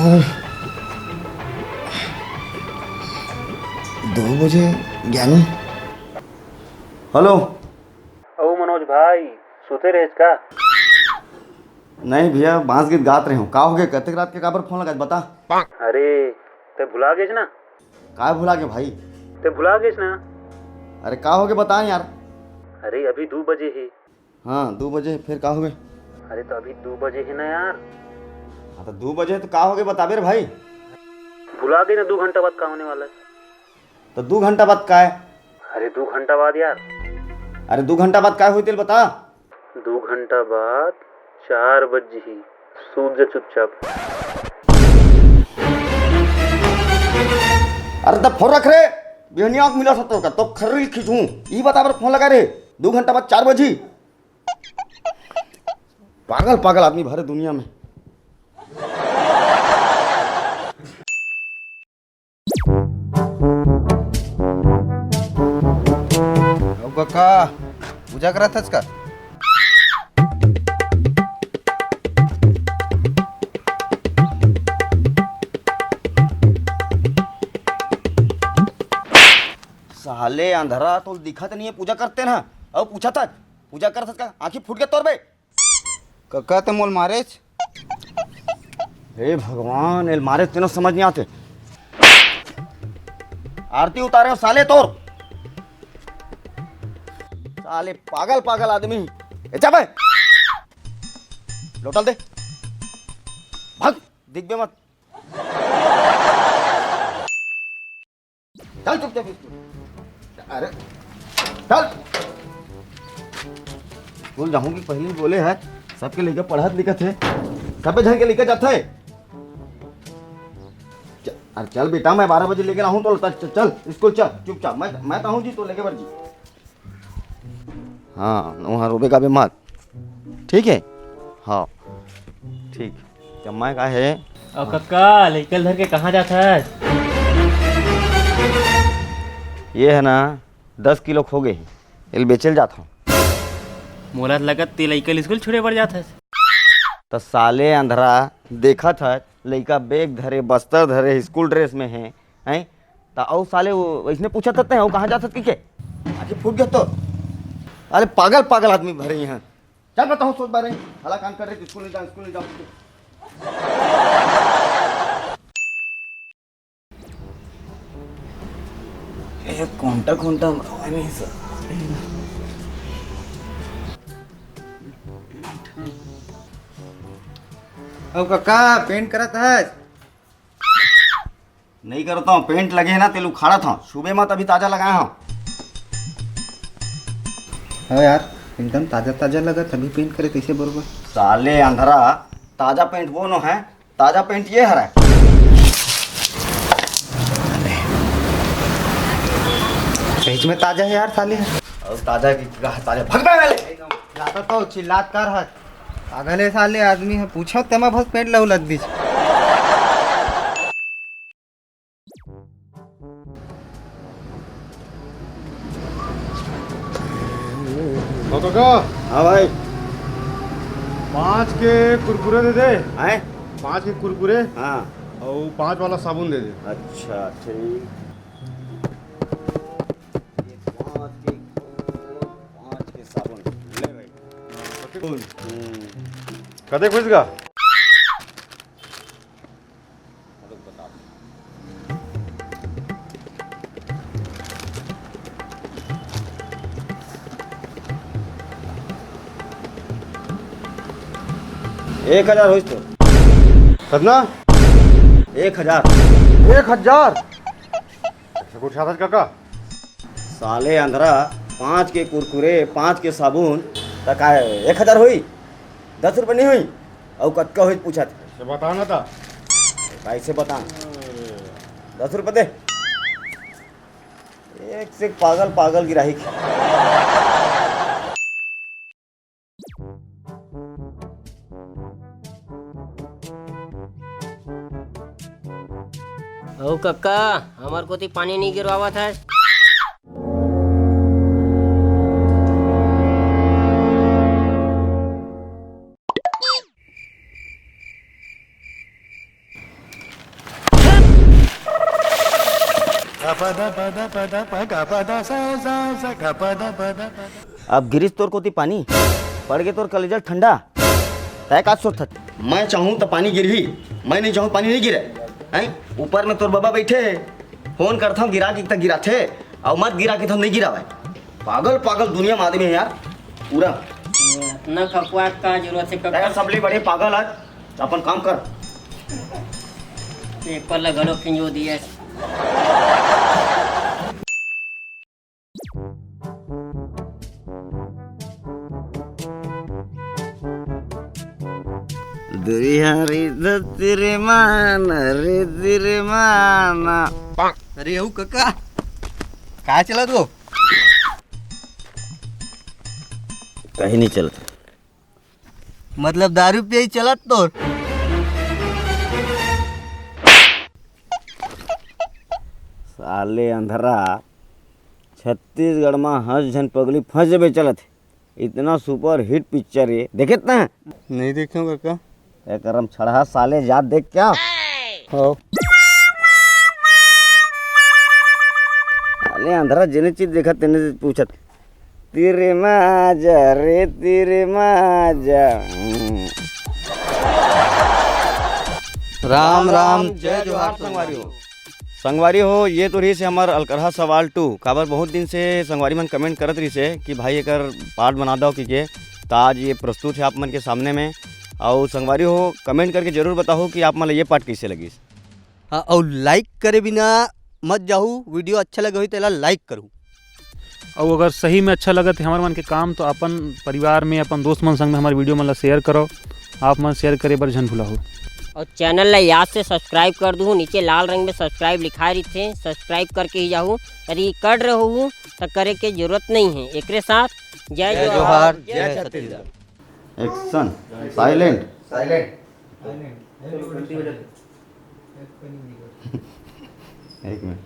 2 बजे ज्ञानू। हेलो। ओ मनोज भाई, सोते रहे का? नहीं भैया, बांस गीत गात रहे हूँ। का हो गया? कते रात के काबर फोन लगा बता। अरे ते भुला गेस ना? का भुला के भाई? ते भुला गेस ना? अरे का हो गया बता यार। अरे अभी 2 बजे है। हाँ 2 बजे, फिर का हो गया? अरे तो अभी 2 बजे है ना यार। हाँ तो 2 बजे तो का हो गया बताबे रे भाई। भुला गई ना, 2 घंटा बाद का होने वाला है। तो 2 घंटा बाद का है? अरे 2 घंटा बाद यार। अरे 2 घंटा बाद का हुई तेल बता। 2 घंटा बाद 4 बजे ही। सूत जा चुपचाप। अरे तब फोन रख रे। बिहनी आँख मिला सकते का तो खर्री खींचूं। ये बता बर फोन लगा रे। 2 घंटा बाद 4 बजे। पागल पागल आदमी भरे दुनिया में। काका पूजा करत हस का? साले अंधरा तो दिखा तो नहीं है पूजा करते ना। अब पूछा था पूजा कर का आंखी फूट गया तोर बे। काका तो मोल मारेच। हे भगवान, एल मारे तीनों समझ नहीं आते। आरती उतारे हो साले तोर। साले पागल पागल आदमी। ए जा बे, लोटल दे, भाग, दिख बे मत। चल चुपचाप। अरे चल। स्कूल जाऊंगी पहले ही बोले है सबके लेके पढ़त लिखत है, सबे झन के लेके जाते है। अरे चल बेटा, मैं 12 बजे लेके आऊँ तो चल स्कूल चल चुपचाप। मैं तो हूँ जी, तो लेके बढ़ जी। हाँ वहाँ रोबे का भी मत, ठीक है? हाँ ठीक। जब मैं का है और कक्का लेकर धर के कहाँ जाता है? ये है ना 10 किलो खो गए, इल बेचल जाता हूँ। मोला लगत ते लइकल स्कूल छोड़े पड़ जाता है। तो साले अंधरा देखा था लड़का बैग धरे, बस्तर धरे, स्कूल ड्रेस में है हैं। तो औ साले वो इसने पूछा था वो कहाँ जा सकती के आखिर फूट गया तो। अरे पागल पागल आदमी भरे यहाँ। चल बताऊँ सोच बारे हला काम कर रहे, स्कूल नहीं जाओ, स्कूल नहीं जाओ। कौनटा कौनटा नहीं सर। अब काका पेंट करत हस? नहीं करता हूँ, पेंट लगे है ना तेल उखाड़ा था सुबह मत, अभी ताजा लगाया हूँ। हाँ यार एकदम ताजा ताजा लगत, अभी पेंट करे कैसे बरोबर। साले अंधरा, ताजा पेंट वो न है, ताजा पेंट ये है। सही में ताजा है यार साले। और ताजा की ताजा भगना वाले ज्यादा तो चिल्लात कर हस। पागल है साले आदमी है, पूछो तमा बस पेंट लहू लग दी। काका हाँ भाई। 5 के कुरकुरे दे दे। हैं? 5 के कुरकुरे हाँ और 5 वाला साबुन दे दे। अच्छा ठीक। 5 के साबुन ले भाई। कदे खुश गा? एक 1000 हो तो कितना? 1000। 1000? अच्छा कुछ आता काका? साले अंधरा 5 के कुरकुरे 5 के साबुन तक आए 1000 हुई। 10 रुपये नहीं हुई। और कतका हुई पूछा था, बता ना था कैसे बता। 10 रुपये दे। एक से पागल पागल गिराही। ओ कक्का हमार को पानी नहीं गिरवावत है। अब गिरीश तोर कोती पानी पड़ गए तोर कलेजा ठंडा तय का सोचत मैं चाहूँ तो पानी गिर ही मैं नहीं चाहूँ पानी नहीं गिरे हैं ऊपर में तोर बाबा बैठे फोन करता हूँ गिरा के तक गिरा थे और मत गिरा के तो नहीं गिरा भाई पागल पागल दुनिया में आदमी है यार पूरा इतना खपवा का जरूरत है यार सबले बड़े पागल आज अपन काम कर पेपर लगलो किंजो दिए तेरे माना रे तेरे माना अरे हूँ काका काय चला तू कहीं नहीं चलता मतलब दारू पे ही चलत तो साले अंधरा छत्तीसगढ़ में हंस झन पगली फंस जबे चलत है इतना सुपर हिट पिक्चर है देखे ना नहीं देखूँ काका करम छड़ा साले याद देख क्या हो साले अंधरा जिने चीज देखा तेने पूछत तेरे माजा रे तेरे माजा राम राम जय जोहार संगवारी हो ये तो रही से हमार अलकरहा सवाल 2 काबर बहुत दिन से संगवारी मन कमेंट करत रही से कि भाई एकर पार्ट बना दो कि तो आज ये प्रस्तुत है आप मन के सामने में और संगवारी हो कमेंट करके जरूर बताओ कि आप मन ये पार्ट कैसे लगी हाँ और लाइक करे बिना मत जाहू वीडियो अच्छा लगे हो तो लाइक करूँ और अगर सही में अच्छा लगा तो हमारे मन के काम तो अपन परिवार में अपन दोस्त मन संग में हमारे वीडियो मन ला शेयर करो आप मन शेयर करे बर झन भूला हो और चैनल ला याद से सब्सक्राइब कर दूँ नीचे लाल रंग में सब्सक्राइब लिखा रही थे सब्सक्राइब करके ही जाऊँ यदि कर रहे हो तो करे के जरूरत नहीं है एक साथ जय जोहार जय छत्तीसगढ़ एक्शन साइलेंट एक मिनट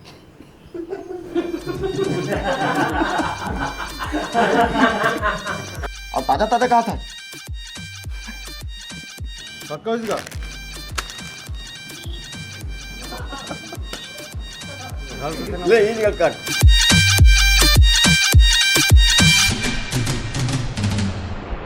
अब ताजा ताजा कहा था पक्का उसका ले ये निकल कर